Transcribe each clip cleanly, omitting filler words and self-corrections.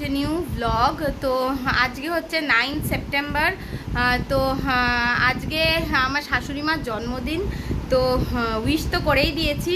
Continue blog. তো আজকে হচ্ছে 9 সেপ্টেম্বর। তো আজকে আমার শাশুড়ি মার জন্মদিন। তো উইশ তো করেই দিয়েছি,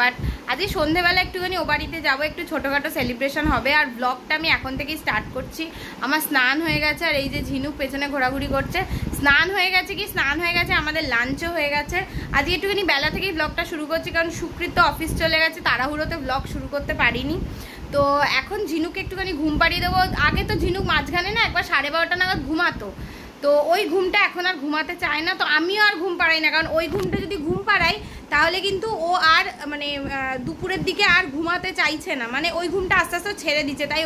বাট আজকে সন্ধেবেলা একটুখানি ও বাড়িতে যাবো, একটু ছোটোখাটো সেলিব্রেশন হবে। আর ব্লগটা আমি এখন থেকেই স্টার্ট করছি। আমার স্নান হয়ে গেছে, আর এই যে ঝিনুক পেছনে ঘোরাঘুরি করছে। স্নান হয়ে গেছে, আমাদের লাঞ্চও হয়ে গেছে। আজকে একটুখানি বেলা থেকেই ব্লগটা শুরু করছি, কারণ সুকৃত অফিস চলে গেছে, তাড়াহুড়োতে ব্লগ শুরু করতে পারিনি। তো এখন ঝিনুককে একটুখানি ঘুম পাড়িয়ে দেবো। আগে তো ঝিনুক মাঝখানে না একবার 12:30 নাগাদ ঘুমাতো, তো ওই ঘুমটা এখন আর ঘুমাতে চায় না। তো আমিও আর ঘুম পাড়াই না, কারণ ওই ঘুমটা যদি ঘুম পাড়াই তাহলে কিন্তু ও আর মানে দুপুরের দিকে আর ঘুমাতে চাইছে না, মানে ওই ঘুমটা আস্তে আস্তে ছেড়ে দিচ্ছে। তাই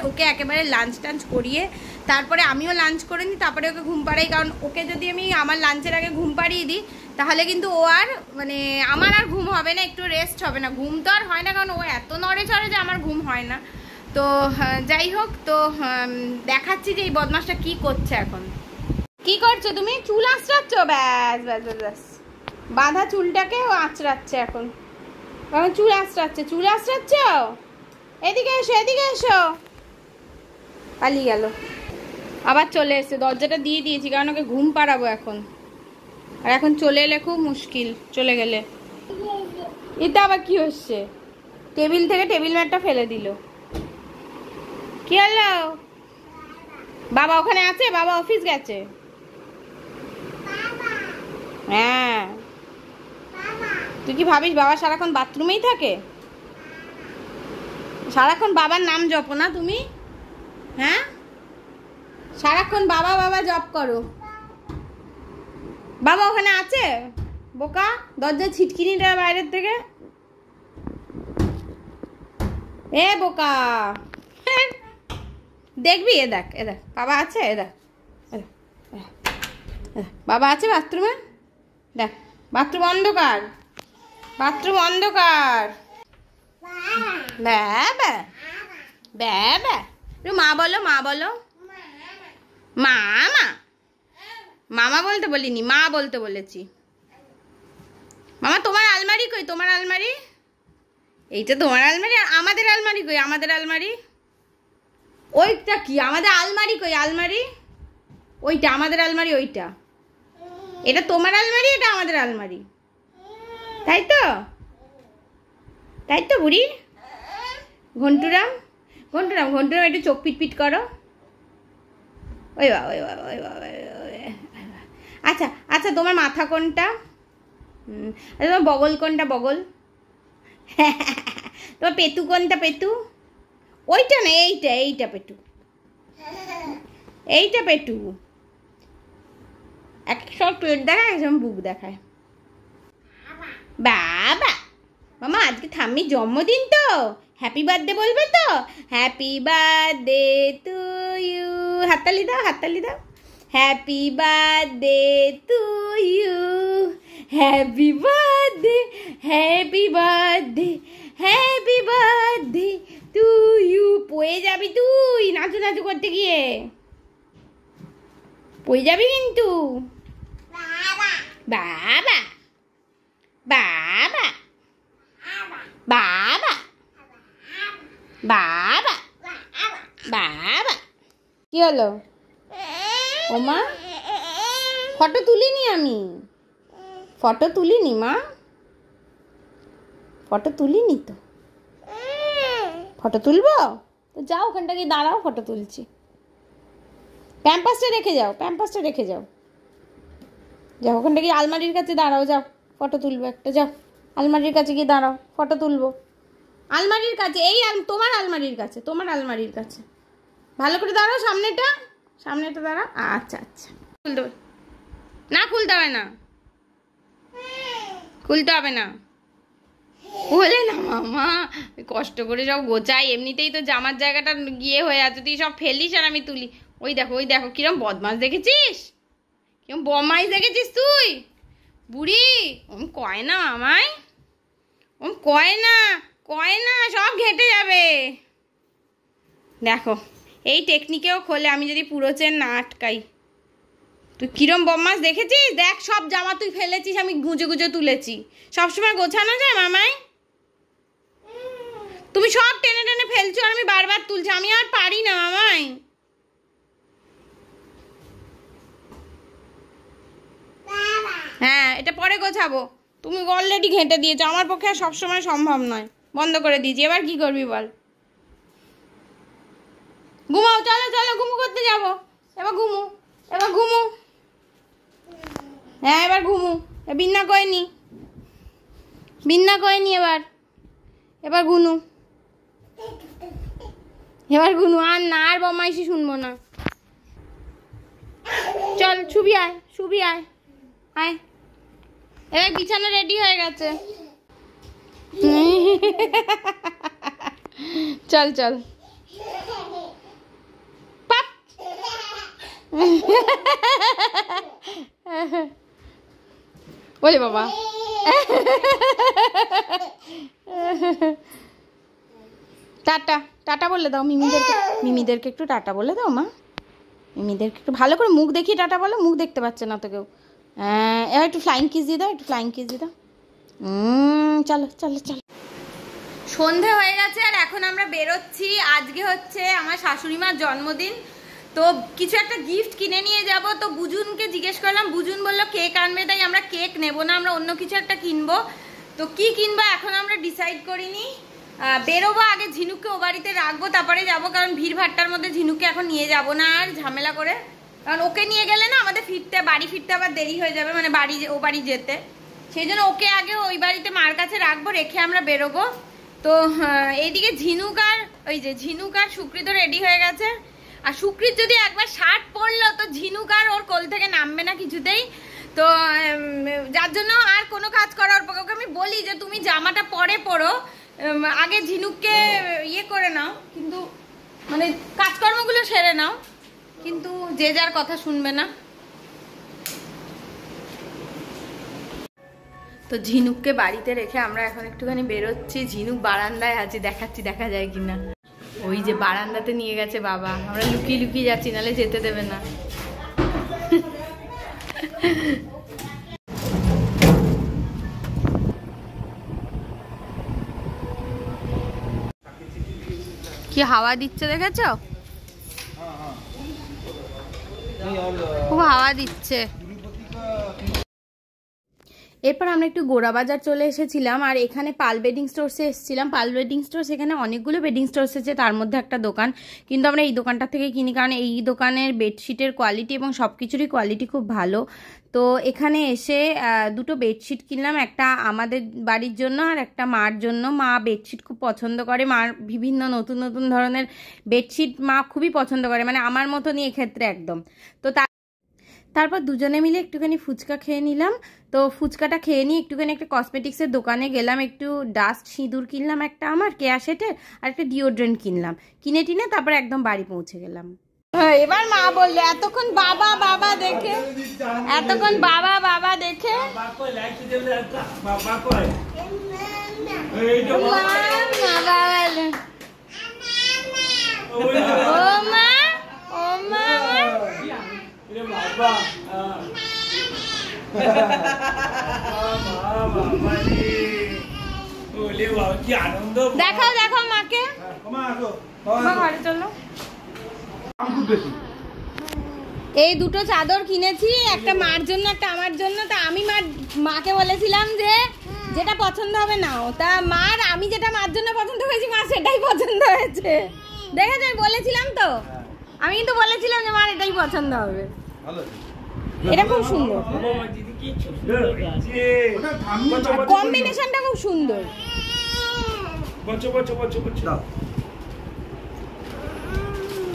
ওকে একেবারে লাঞ্চ টাঞ্চ করিয়ে তারপরে আমিও লাঞ্চ করে নিই, তারপরে ওকে ঘুম পাড়াই। কারণ ওকে যদি আমি আমার লাঞ্চের আগে ঘুম পাড়িয়ে দিই তাহলে কিন্তু ও আর মানে আমার আর ঘুম হবে না, একটু রেস্ট হবে না। ঘুম তো আর হয় না, কারণ ও এত নড়ে চড়ে যে আমার ঘুম হয় না। তো যাই হোক, তো দেখাচ্ছি যে এই বদমাসটা কি করছে। এখন কি করছো তুমি? চুল আঁচড়াচ্ছ? ব্যাস ব্যাস ব্যাস ব্যাস, বাঁধা চুলটাকে ও আঁচড়াচ্ছে এখন। চুল আঁচড়াচ্ছ। এদিকে এসো। পালিয়ে গেল, আবার চলে এসছে। দরজাটা দিয়ে দিয়েছি কারণ ওকে ঘুম পাড়াবো এখন, আর এখন চলে এলে খুব মুশকিল। চলে গেলে এটা আবার কি হচ্ছে? টেবিল থেকে টেবিল ম্যাটটা ফেলে দিল। কি হলো? বাবা ওখানে আছে? বাবা অফিস গেছে। হ্যাঁ, তুই কি ভাবিস বাবা সারাক্ষণ বাথরুমেই থাকে? সারাক্ষণ বাবার নাম জপো না তুমি? হ্যাঁ, সারাক্ষণ বাবা বাবা জপ করো। বাবা ওখানে আছে? বোকা, দরজা ছিটকিনিটা বাইরের থেকে। এ বোকা, দেখবি? এ দেখ বাবা আছে। বাবা আছে বাথরুমে। দেখ, বাথরুম অন্ধকার। বাবা মা বলো। মামা বলতে বলিনি, মা বলতে বলেছি। মামা তোমার আলমারি কই? তোমার আলমারি এইটা, তোমার আলমারি। আমাদের আলমারি কই? আমাদের আলমারি ওইটা কি? আমাদের আলমারি কই? আলমারি ওইটা, আমাদের আলমারি ওইটা। এটা তোমার আলমারি, এটা আমাদের আলমারি। তাই তো বুড়ি। ঘন্টুরাম একটু চোখ পিট করো। ওই বাবা। আচ্ছা তোমার মাথা কোনটা? তোমার বগল কোনটা? বগল। তোমার পেতু কোনটা? পেতু ওইটা না, এইটা পেটু। এইটা পেটু। এক সব পেট দেখায়, এক সময় বুক দেখায়। বাবা মামা আজকে ঠাম্মির জন্মদিন, তো হ্যাপি বার্থডে বলবে তো? Happy birthday to you. হাততালি দাও। Happy birthday to you. Happy birthday to you. পড়ে যাবি তুই নাচু করতে গিয়ে, পড়ে যাবি কিন্তু। বাবা কি হলো? ওমা ফটো তুলিনি আমি, মা ফটো তুলিনি তো। ফটো তুলবো তো যাও, ওখানটা গিয়ে দাঁড়াও, ফটো তুলছি। প্যাম্পাসটা রেখে যাও। যাও ওখানটা গিয়ে আলমারির কাছে দাঁড়াও, যাও ফটো তুলবো একটা। যাও আলমারির কাছে গিয়ে দাঁড়াও, ফটো তুলবো। আলমারির কাছে, এই তোমার আলমারির কাছে ভালো করে দাঁড়াও। সামনেটা দাঁড়াও। আচ্ছা খুলতে হবে না বলে না মামা, কষ্ট করে সব গোছাই। এমনিতেই তো জামার জায়গাটা গিয়ে হয়ে আছে, তুই সব ফেলিস আর আমি তুলি। ওই দেখো কিরম বদমাস দেখেছিস, কিরম বদমাইশ দেখেছিস তুই? বুড়ি কয় না আমায়, কয় না সব ঘেটে যাবে। দেখো এই টেকনিকেও খোলে, আমি যদি পুরো চেন না আটকাই। তুই কিরম বদমাস দেখেছিস? দেখ সব জামা তুই ফেলেছিস, আমি গুজে তুলেছি। সবসময় গোছানো যায় মামাই? তুমি সব টেনে টেনে ফেলছো আর আমি বারবার তুলছি, আমি আর পারি না মামাই। হ্যাঁ এটা পরে গোছাবো, তুমি অলরেডি ঘেঁটে দিয়েছো, আমার পক্ষে আর সবসময় সম্ভব নয়। বন্ধ করে দিয়েছি, এবার কি করবি বল? ঘুমাও, চলো চলো ঘুমু করতে যাবো। এবার ঘুমু, এবার ঘুমু। হ্যাঁ এবার ঘুমু, বিন্না কয়নি, বিন্না কয়নি, এবার এবার গুনু, এবার গুনু। আর না, আর বমাইশি শুনবো না। চল শুবি আয়, শুবি আয়, আয়। এবার বিছানা রেডি হয়ে গেছে। চল চল পাপ। বলে বাবা টাটা, টাটা বলে দাও মিমিদেরকে, মিমিদেরকে একটু টাটা বলে দাও মা, মিমিদেরকে একটু ভালো করে মুখ দেখিয়ে টাটা বলো, মুখ দেখতে পাচ্ছে না তো কেউ। এবার একটু ফ্লাইং কিস দিয়ে দাও, একটু ফ্লাইং কিস দিয়ে দাও। চলো চলো চলো। সন্ধে হয়ে গেছে আর এখন আমরা বেরোচ্ছি। আজকে হচ্ছে আমার শাশুড়ি মার জন্মদিন, তো কিছু একটা গিফট কিনে নিয়ে যাব। তো বুজুনকে জিজ্ঞেস করলাম, বুজুন বললো কেক আনবে, তাই আমরা কেক নেবো না, আমরা অন্য কিছু একটা কিনবো। তো কি কিনবো এখন আমরা ডিসাইড করিনি। বেরোবো, আগে ঝিনুককে ও বাড়িতে রাখবো, তারপরে যাবো, কারণ ভিড়ভাট্টার মধ্যে ঝিনুককে এখন নিয়ে যাব না আর ঝামেলা করে, কারণ ওকে নিয়ে গেলে না আমাদের বাড়ি ফিরতে আবার দেরি হয়ে যাবে, মানে ও বাড়ি যেতে। সেই জন্য ওকে আগে ওই বাড়িতে মার কাছে রাখবো, রেখে আমরা বেরোবো। তো এইদিকে ঝিনুক আর ওই যে ঝিনুক আর সুকৃত রেডি হয়ে গেছে। আর সুকৃত যদি একবার শার্ট পরলো তো ঝিনুক আর ওর কোল থেকে নামবে না কিছুতেই। তো যার জন্য আর কোনো কাজ করার পর ওকে আমি বলি যে তুমি জামাটা পরে পরো, আগে ঝিনুককে ইয়ে করে নাও, কিন্তু মানে কাজকর্মগুলো সেরে নাও, কিন্তু যে যার কথা শুনবে না। তো ঝিনুককে বাড়িতে রেখে আমরা এখন একটুখানি বেরোচ্ছি। ঝিনুক বারান্দায় আছে, দেখাচ্ছি দেখা যায় কিনা। ওই যে বারান্দাতে নিয়ে গেছে বাবা, আমরা লুকিয়ে লুকিয়ে যাচ্ছি, নাহলে যেতে দেবে না। কি হাওয়া দিচ্ছে দেখেছ, খুব হাওয়া দিচ্ছে। এরপর আমরা একটু গোড়া বাজার চলে এসেছিলাম, আর এখানে পাল বেডিং স্টোরসে এসেছিলাম। পাল বেডিং স্টোরস এখানে অনেকগুলো বেডিং স্টোরস আছে, তার মধ্যে একটা দোকান, কিন্তু আমরা এই দোকানটা থেকে কিনি, কারণ এই দোকানের বেডশিটের কোয়ালিটি এবং সব কিছুরই কোয়ালিটি খুব ভালো। তো এখানে এসে দুটো বেডশিট কিনলাম, একটা আমাদের বাড়ির জন্য আর একটা মার জন্য। মা বেডশিট খুব পছন্দ করে, মার বিভিন্ন নতুন নতুন ধরনের বেডশিট মা খুবই পছন্দ করে, মানে আমার মতনই এক্ষেত্রে একদম। তো তারপর দুজনে মিলে একটুখানি ফুচকা খেয়ে নিলাম। তো ফুচকাটা খেয়ে নিয়ে একটুখানি একটা কসমেটিক্সের দোকানে গেলাম, একটু ডাস্ট সিঁদুর কিনলাম একটা আমার কেয়া সেটের, আর একটা ডিওড্রেন্ট কিনলাম। কিনে টিনে তারপর একদম বাড়ি পৌঁছে গেলাম। এবার মা বললো এতক্ষণ বাবা বাবা দেখে, এতক্ষণ বাবা বাবা দেখে দেখাও দেখাও মাকে, ঘরে চলো। এই দুটো চাদর কিনেছি, একটা মার জন্য একটা আমার জন্য। তা আমি মাকে বলেছিলাম যে যেটা পছন্দ হবে নাও, তা মার আমি যেটা মার জন্য পছন্দ করেছি মা সেটাই পছন্দ হয়েছে। দেখেছ আমি বলেছিলাম তো, আমি কিন্তু বলেছিলাম যে মার এটাই পছন্দ হবে। এটা খুব সুন্দর, কম্বিনেশনটা খুব সুন্দর।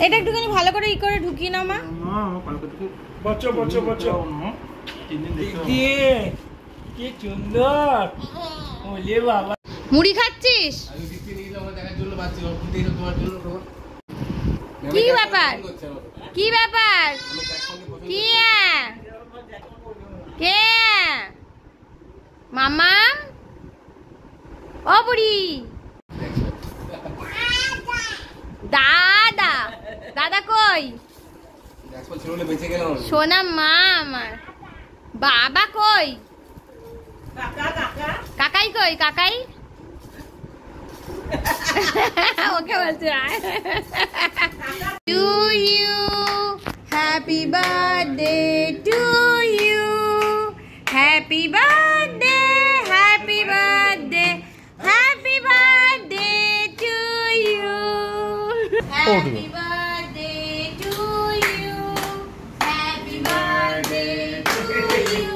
এটা একটুখানি ভালো করে ই করে ঢুকিয়ে নাও মা। মুড়ি খাচ্ছিস? কি ব্যাপার, কি ব্যাপার, কি কে মামা? ও বুড়ি দাদা, দাদা কই? সোনা মা আমার, বাবা কই? কাকাই কই? কাকাই ওকে বলছে to you, happy birthday to you, happy birthday, happy birthday, happy birthday to you, happy birthday to you, happy birthday to you,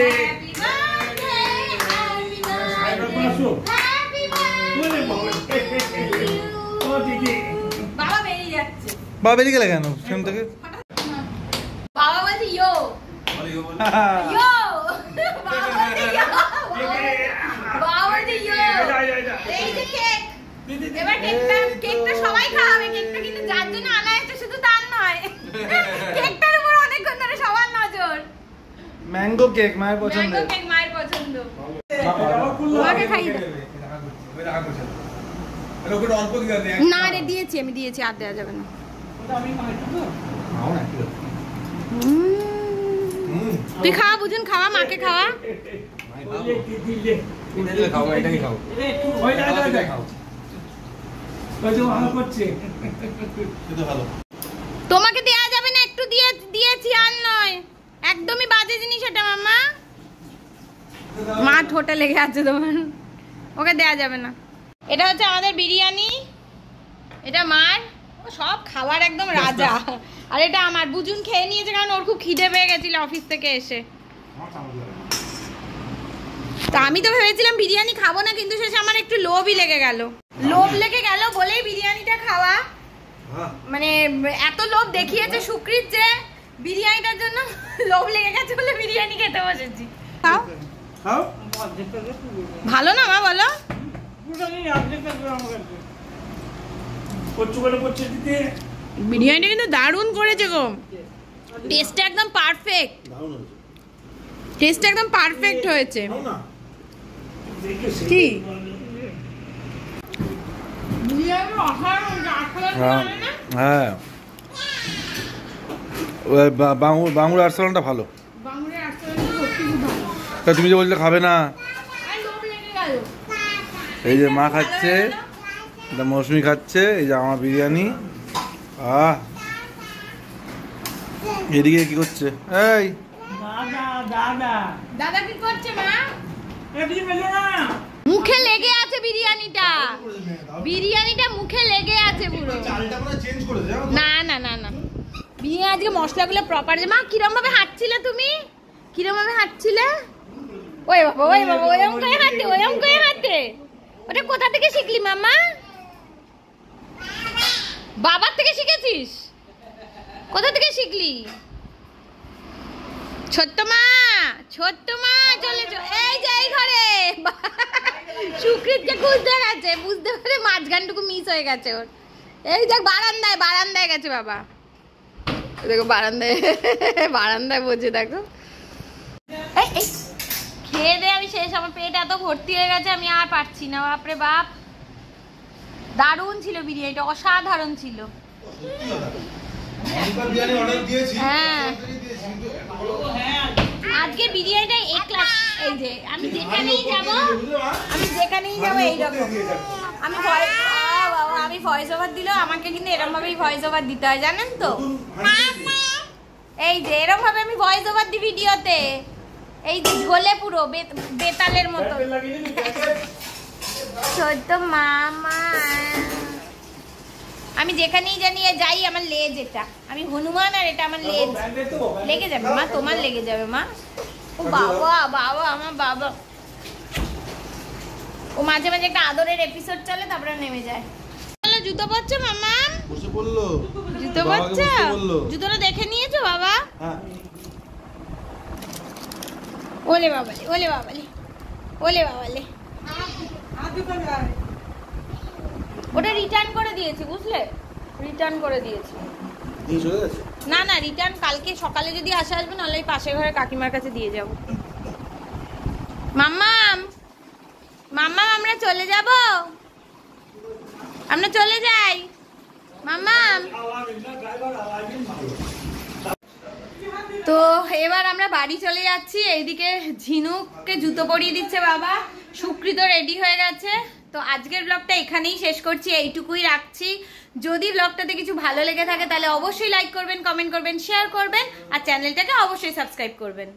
happy birthday, happy birthday. বাবা বেরিয়ে যাচ্ছে। বাবা বেরিয়ে গেলে কেন সেখান থেকে? বাবা বলছে ইয়ো ইয়ো, বাবা বলছে ইয়ো। এই যে কেক, এবার কেকটা সবাই খাওয়াবে। কেকটা কিন্তু যার জন্য আনা হয়েছে শুধু তার নয়, কেকটার উপর অনেকক্ষণ ধরে সবার নজর। ম্যাঙ্গো কেক মায়ের পছন্দ। ম্যাঙ্গো কেক মায়ের পছন্দ। তোমাকে খাইয়ে দাও। না রে দিয়েছি, আমি দিয়েছি, আর দেওয়া যাবে না। তুই খাওয়া, বুঝুন খাওয়া, মাকে খাওয়া। তোমাকে দেয়া যাবে না, একটু দিয়েছি আর নয়, একদমই বাজে জিনিস এটা মাম্মা। মা ঠোঁটে লেগে আছে তোমার, ওকে দেয়া যাবে না। এটা হচ্ছে আমাদের বিরিয়ানি, এটা মার, সব খাবার একদম রাজা। আর এটা আমার, বুঝুন খেয়ে নিয়েছে কারণ ওর খুব খিদে পেয়ে গেছিল অফিস থেকে এসে। তা আমি তো ভেবেছিলাম বিরিয়ানি খাবো না, কিন্তু শেষে আমার একটু লোভই লেগে গেল। লোভ লেগে গেল বলেই বিরিয়ানিটা খাওয়া। মানে এত লোভ দেখিয়েছে সুকৃত যে বিরিয়ানিটার জন্য লোভ লেগে গেছে বলে বিরিয়ানি খেতে বসেছি। খাও খাও। ভালো না মা বলো? বিরিয়ানিটা কিন্তু দারুণ করেছে গো, টেস্টটা একদম পারফেক্ট, টেস্টটা একদম পারফেক্ট হয়েছে। কি হ্যাঁ, বাঙুর আর্সেনালটা ভালো। তা তুমি যে বললে খাবে না, এই যে মা খাচ্ছে, মৌসুমি খাচ্ছে, এই যে আমার বিরিয়ানি। এদিকে কি করছে? এই দাদা কি করছে মা? মুখে লেগে আছে বিরিয়ানিটা, বিরিয়ানিটা মুখে লেগে আছে পুরো। না না না না, বিরিয়ানি আজকে মশলাগুলো প্রপার। মা কিরম ভাবে হাঁটছিলে তুমি? কিরম ভাবে হাঁটছিলে? ওই বাবা ওই বাবা, ওরম করে হাঁটে, ওরম করে হাঁটে। ওটা কোথা থেকে শিখলি মামা? বাবার থেকে শিখেছিস? কোথা থেকে শিখলি? ছোট্ট মা, ছোট্ট মা চলে এই যে এই ঘরে। সুকৃতকে খুঁজতে গেছে, বুঝতে পারে মাঝখানটুকু মিস হয়ে গেছে ওর। এই দেখ বারান্দায়, বারান্দায় গেছে বাবা, দেখো বারান্দায়, বারান্দায় বসে দেখো। এই খেয়ে দে, আমি শেষ, আমার পেট এত ভর্তি হয়ে গেছে আমি আর পারছি না। বাপরে বাপ, দারুণ ছিল বিরিয়ানিটা, অসাধারণ ছিল। হ্যাঁ আজকে বিরিয়ানিটা এক ক্লাস। এই যে আমি যেখানেই যাবো, আমি যেখানেই যাবো এইরকম। আমি ভয়েস ওভার দিলেও আমাকে কিন্তু এরকম ভাবেই ভয়েস ওভার দিতে হয়, জানেন তো? এই যে এরকম ভাবে আমি ভয়েস ওভার দিই ভিডিওতে, এই যে ঝোলে পুরো বেতালের মতো। ছোট মামা, আমি যেখানেই জানি যাই আমার লেজ, এটা আমি হনুমান আর এটা আমার লেজ। লেগে যাবে মা, তোমার লেগে যাবে মা। ও বাবা বাবা, আমার বাবা, ও মাঝে মাঝে একটা আদরের এপিসোড চলে তারপরে নেমে যায়। জুতো পরছো মামা? বসে পড়লো। জুতো পরছো? জুতোটা দেখে নিয়েছো বাবা? হ্যাঁ। ওলে বাবালে, ওলে বাবালে, ওলে বাবালে। ওটা রিটার্ন করে দিয়েছি, বুঝলে? রিটার্ন করে দিয়েছি। না না, রিটার্ন কালকে সকালে যদি আসে আসবে, নাহলে এই পাশের ঘরে কাকিমার কাছে দিয়ে যাব। মাম্মাম, মাম্মাম আমরা চলে যাব, আমরা চলে যাই মাম্মাম। তো এবার আমরা বাড়ি চলে যাচ্ছি। এইদিকে ঝিনুককে জুতো পরিয়ে দিচ্ছে বাবা, সুকৃত রেডি হয়ে গেছে। তো আজকের ব্লগটা এখানেই শেষ করছি, এইটুকুই রাখছি। যদি ব্লগটাতে কিছু ভালো লেগে থাকে তাহলে অবশ্যই লাইক করবেন, কমেন্ট করবেন, শেয়ার করবেন আর চ্যানেলটাকে অবশ্যই সাবস্ক্রাইব করবেন।